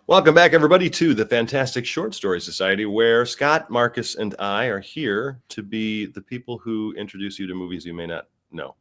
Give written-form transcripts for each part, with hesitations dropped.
Welcome back, everybody, to the Fantastic Short Story Society, where Scott, Marcus, and I are here to be the people who introduce you to movies you may not know.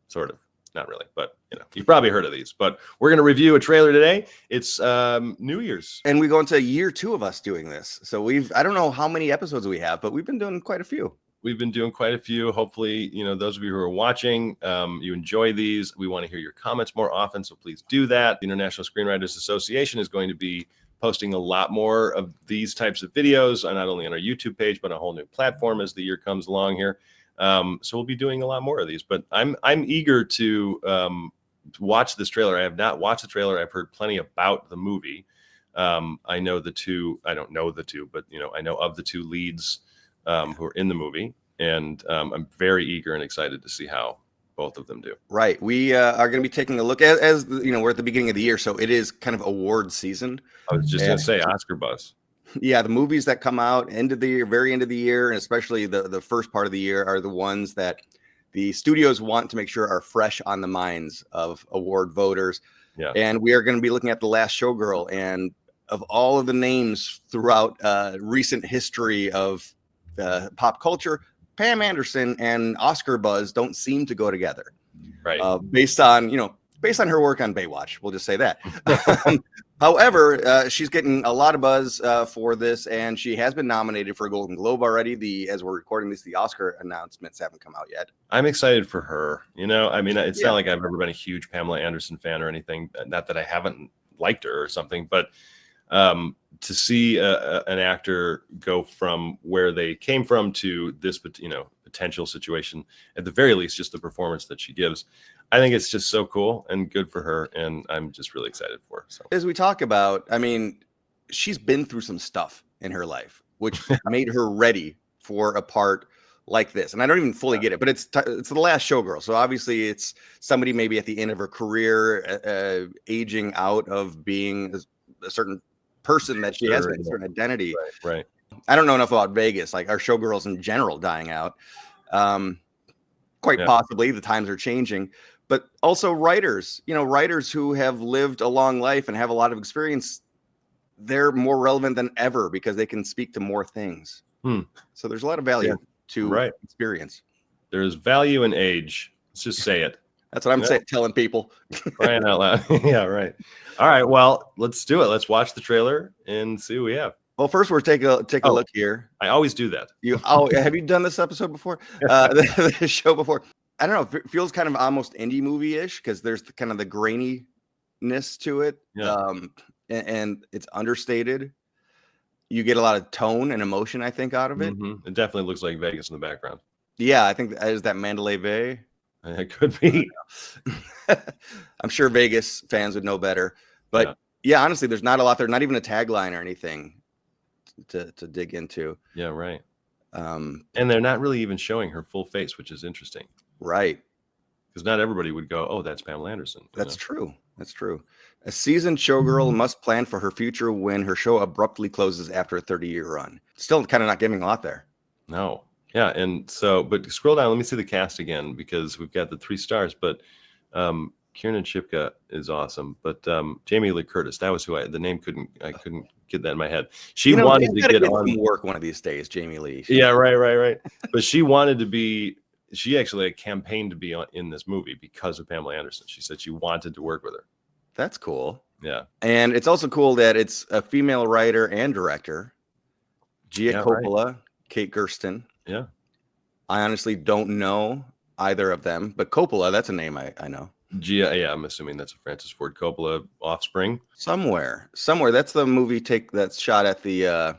Sort of. Not really, but you've probably heard of these. But we're going to review a trailer today. It's New Year's. And we go into year 2 of us doing this. So I don't know how many episodes we have, but we've been doing quite a few. We've been doing quite a few. Hopefully, those of you who are watching, you enjoy these. We want to hear your comments more often, so please do that. The International Screenwriters Association is going to be posting a lot more of these types of videos, not only on our YouTube page, but a whole new platform as the year comes along here. So we'll be doing a lot more of these. But I'm eager to watch this trailer. I have not watched the trailer. I've heard plenty about the movie. I know the two. I don't know the two, but I know of the two leads who are in the movie, and I'm very eager and excited to see how both of them do. Right. We are going to be taking a look as we're at the beginning of the year, so it is kind of award season. I was just going to say Oscar buzz. Yeah, the movies that come out end of the year, very end of the year, and especially the first part of the year are the ones that the studios want to make sure are fresh on the minds of award voters. Yeah. And we are going to be looking at The Last Showgirl, and of all of the names throughout recent history of pop culture, Pam Anderson and Oscar buzz don't seem to go together. Right. Based on her work on Baywatch, we'll just say that. However, she's getting a lot of buzz for this, and she has been nominated for a Golden Globe already. As we're recording this, the Oscar announcements haven't come out yet. I'm excited for her. It's not like I've ever been a huge Pamela Anderson fan or anything. Not that I haven't liked her or something, but to see an actor go from where they came from to this, potential situation, at the very least, just the performance that she gives, I think it's just so cool and good for her, and I'm just really excited for her. So, as we talk about, she's been through some stuff in her life, which made her ready for a part like this. And I don't even fully get it, but it's The Last Showgirl. So obviously it's somebody maybe at the end of her career, aging out of being a certain person that she has been, a certain identity. Right. I don't know enough about Vegas, like our showgirls in general dying out. Quite possibly the times are changing, but also writers who have lived a long life and have a lot of experience. They're more relevant than ever because they can speak to more things. So there's a lot of value to experience. There's value in age. Let's just say it. That's what I'm saying, telling people. Crying out loud. Yeah, right. All right. Well, let's do it. Let's watch the trailer and see what we have. Well, first we're take a look here. I always do that. Have you done this episode before? The show before? I don't know. It feels kind of almost indie movie-ish because there's kind of the graininess to it. Yeah. And it's understated. You get a lot of tone and emotion, I think, out of it. Mm-hmm. It definitely looks like Vegas in the background. Yeah, I think is that Mandalay Bay. It could be. I'm sure Vegas fans would know better. But yeah, honestly, there's not a lot there. Not even a tagline or anything to dig into. Yeah, right. And they're not really even showing her full face, which is interesting. Right. Because not everybody would go, oh, that's Pamela Anderson. That's true. That's true. A seasoned showgirl must plan for her future when her show abruptly closes after a 30-year run. Still kind of not giving a lot there. No. Yeah, and so, but scroll down. Let me see the cast again because we've got the 3 stars. But Kiernan Shipka is awesome. But Jamie Lee Curtis, that was who I couldn't get that in my head. She wanted to get on work one of these days. Jamie Lee. Yeah, right. But she wanted to be. She actually campaigned to be in this movie because of Pamela Anderson. She said she wanted to work with her. That's cool. Yeah, and it's also cool that it's a female writer and director, Gia Coppola, right. Kate Gersten. Yeah. I honestly don't know either of them, but Coppola, that's a name I know. Gia, yeah, I'm assuming that's a Francis Ford Coppola offspring. Somewhere. That's the movie that's shot at the, or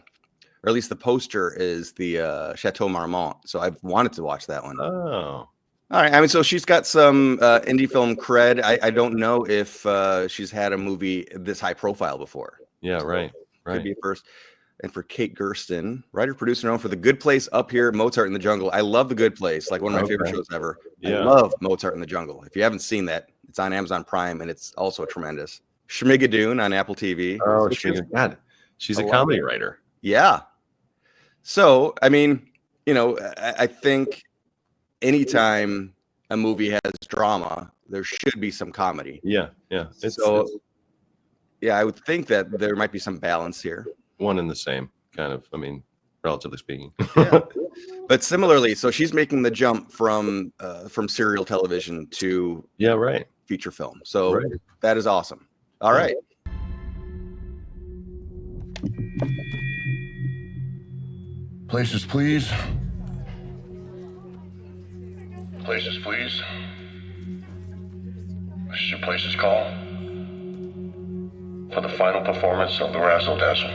at least the poster is the Chateau Marmont. So I've wanted to watch that one. Oh. All right. So she's got some indie film cred. I don't know if she's had a movie this high profile before. Yeah, so right. Could be a first. And for Kate Gersten, writer, producer known for The Good Place, Up Here, Mozart in the Jungle. I love The Good Place, like one of my favorite shows ever. Yeah. I love Mozart in the Jungle. If you haven't seen that, it's on Amazon Prime, and it's also tremendous. Schmigadoon on Apple TV. Oh, God. She's a comedy writer. Yeah. So, I think anytime a movie has drama, there should be some comedy. Yeah. Yeah, I would think that there might be some balance here. One and the same kind of, I mean, relatively speaking. Yeah. But similarly, so she's making the jump from serial television to Yeah, right. feature film. So Right. that is awesome. All Yeah. right. Places, please. Places, please. This is your place's call for the final performance of the Razzle Dazzle.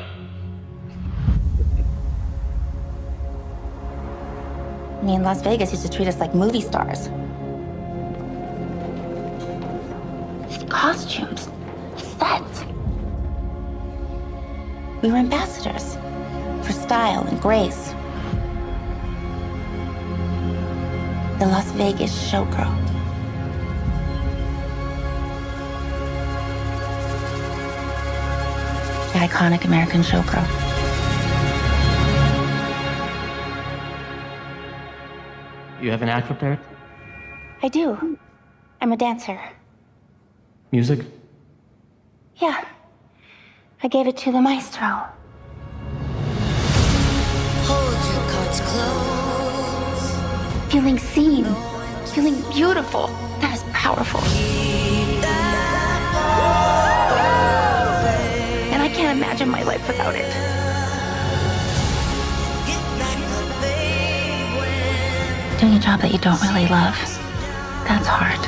I mean, Las Vegas used to treat us like movie stars. Costumes, sets. We were ambassadors for style and grace. The Las Vegas Showgirl. The iconic American showgirl. You have an act prepared? I do. I'm a dancer. Music? Yeah. I gave it to the maestro. Hold your cards close. Feeling seen. Feeling beautiful. That is powerful. And I can't imagine my life without it. Doing a job that you don't really love, that's hard.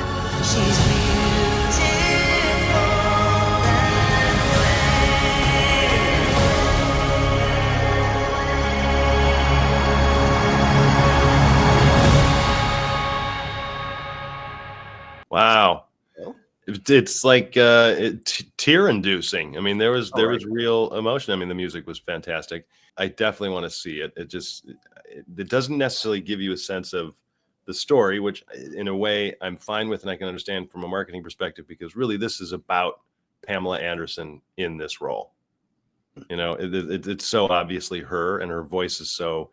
Wow. It's like tear-inducing. I mean, there was real emotion. I mean, the music was fantastic. I definitely want to see it. It doesn't necessarily give you a sense of the story, which in a way I'm fine with and I can understand from a marketing perspective, because really this is about Pamela Anderson in this role. You know, it's so obviously her, and her voice is so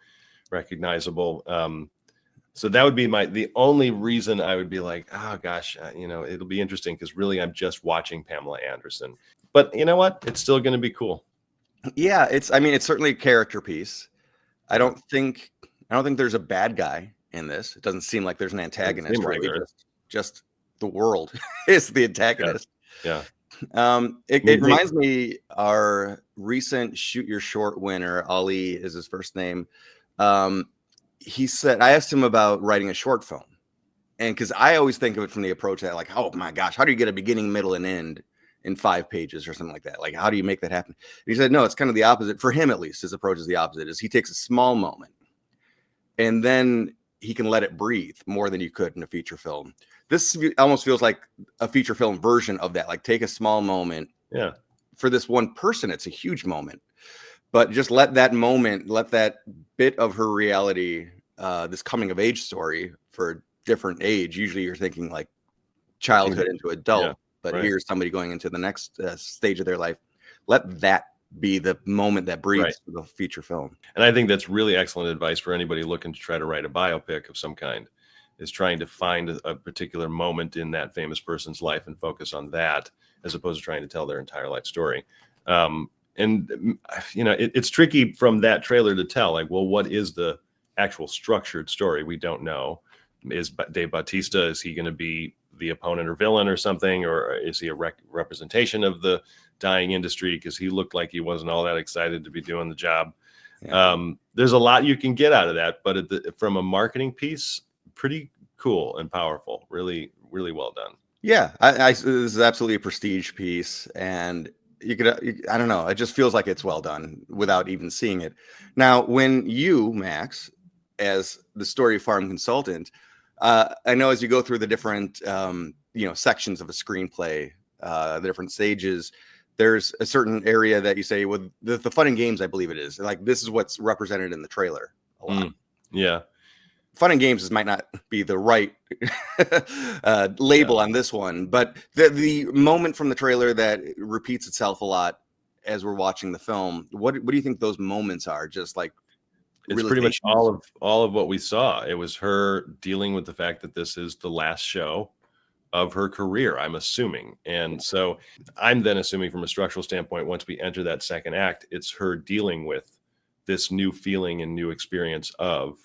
recognizable. So that would be the only reason I would be like, oh gosh, you know, it'll be interesting, because really I'm just watching Pamela Anderson. But you know what? It's still going to be cool. Yeah, it's certainly a character piece. I don't think there's a bad guy in this. It doesn't seem like there's an antagonist, like really. Just the world is the antagonist. Yeah. It reminds me, our recent Shoot Your Short winner, Ali is his first name. He said, I asked him about writing a short film. And because I always think of it from the approach that, like, oh my gosh, how do you get a beginning, middle, and end in 5 pages or something like that? Like, how do you make that happen? And he said, no, it's kind of the opposite. For him, at least, his approach is the opposite. Is he takes a small moment and then he can let it breathe more than you could in a feature film. This almost feels like a feature film version of that. Like, take a small moment. Yeah. For this one person, it's a huge moment. But just let that bit of her reality, this coming of age story for a different age. Usually you're thinking like childhood into adult, Yeah, but right. here's somebody going into the next stage of their life. Let that be the moment that breathes for the feature film. And I think that's really excellent advice for anybody looking to try to write a biopic of some kind, is trying to find a particular moment in that famous person's life and focus on that, as opposed to trying to tell their entire life story. And, you know, it's tricky from that trailer to tell, like, well, what is the actual structured story? We don't know. Is Dave Bautista, is he going to be the opponent or villain or something? Or is he a representation of the dying industry? Because he looked like he wasn't all that excited to be doing the job. Yeah. There's a lot you can get out of that. But from a marketing piece, pretty cool and powerful. Really, really well done. Yeah, this is absolutely a prestige piece. And I don't know. It just feels like it's well done without even seeing it. Now, when you, Max, as the Story Farm consultant, I know as you go through the different, sections of a screenplay, the different stages, there's a certain area that you say, with the fun and games, I believe it is. Like, this is what's represented in the trailer a lot. Yeah. Fun and games might not be the right label on this one, but the moment from the trailer that repeats itself a lot as we're watching the film, what do you think those moments are? Just like, it's pretty much all of what we saw. It was her dealing with the fact that this is the last show of her career, I'm assuming. And so I'm then assuming from a structural standpoint, once we enter that second act, it's her dealing with this new feeling and new experience of,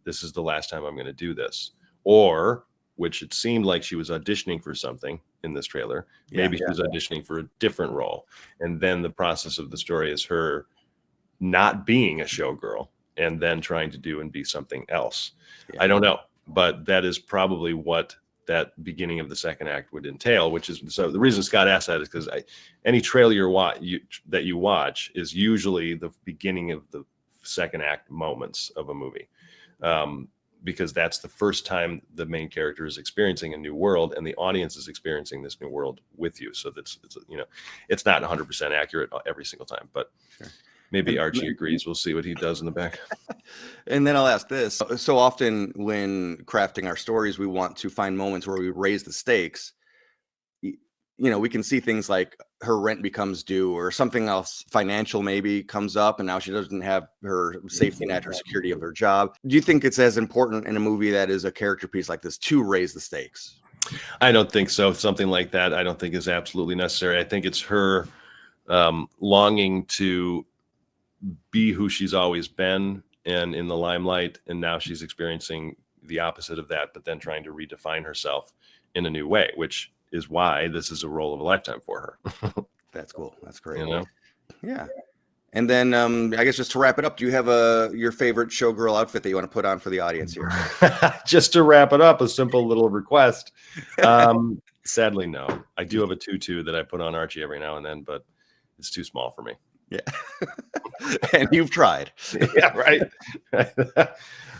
this is the last time I'm going to do this. Or, which it seemed like she was auditioning for something in this trailer. Maybe she was auditioning for a different role. And then the process of the story is her not being a showgirl and then trying to do and be something else. I don't know, but that is probably what that beginning of the second act would entail, which is, so the reason Scott asked that is because any trailer that you watch is usually the beginning of the second act moments of a movie, because that's the first time the main character is experiencing a new world and the audience is experiencing this new world with you. So that's, it's not 100% accurate every single time, but maybe Archie agrees. We'll see what he does in the back. And then I'll ask this. So often when crafting our stories, we want to find moments where we raise the stakes. We can see things like her rent becomes due or something else financial maybe comes up and now she doesn't have her safety net or security of her job. Do you think it's as important in a movie that is a character piece like this to raise the stakes? I don't think so. Something like that I don't think is absolutely necessary. I think it's her longing to be who she's always been and in the limelight, and now she's experiencing the opposite of that, but then trying to redefine herself in a new way, which is why this is a role of a lifetime for her. That's cool. That's great. Yeah. And then I guess just to wrap it up, do you have your favorite showgirl outfit that you want to put on for the audience here? Just to wrap it up, a simple little request. Sadly, no. I do have a tutu that I put on Archie every now and then, but it's too small for me. Yeah. And you've tried. Yeah, right.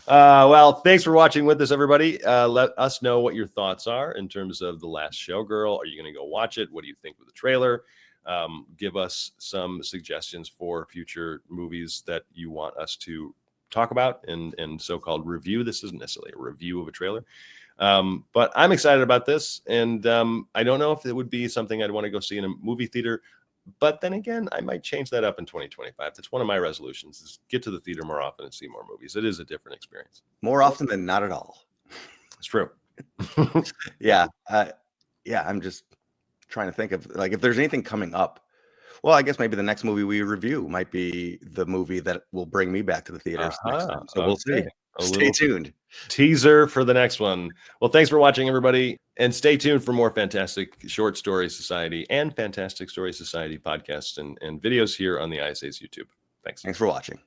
Well, thanks for watching with us, everybody. Let us know what your thoughts are in terms of The Last Showgirl. Are you going to go watch it? What do you think of the trailer? Give us some suggestions for future movies that you want us to talk about and so-called review. This isn't necessarily a review of a trailer. But I'm excited about this. And I don't know if it would be something I'd want to go see in a movie theater. But then again, I might change that up in 2025. That's one of my resolutions, is get to the theater more often and see more movies. It is a different experience. More often than not at all. It's true. Yeah. I'm just trying to think of like if there's anything coming up. Well, I guess maybe the next movie we review might be the movie that will bring me back to the theaters next time. So we'll see. Stay tuned. Teaser for the next one. Well, thanks for watching, everybody. And stay tuned for more fantastic Short Story Society and Fantastic Story Society podcasts and videos here on the ISA's YouTube. Thanks. Thanks for watching.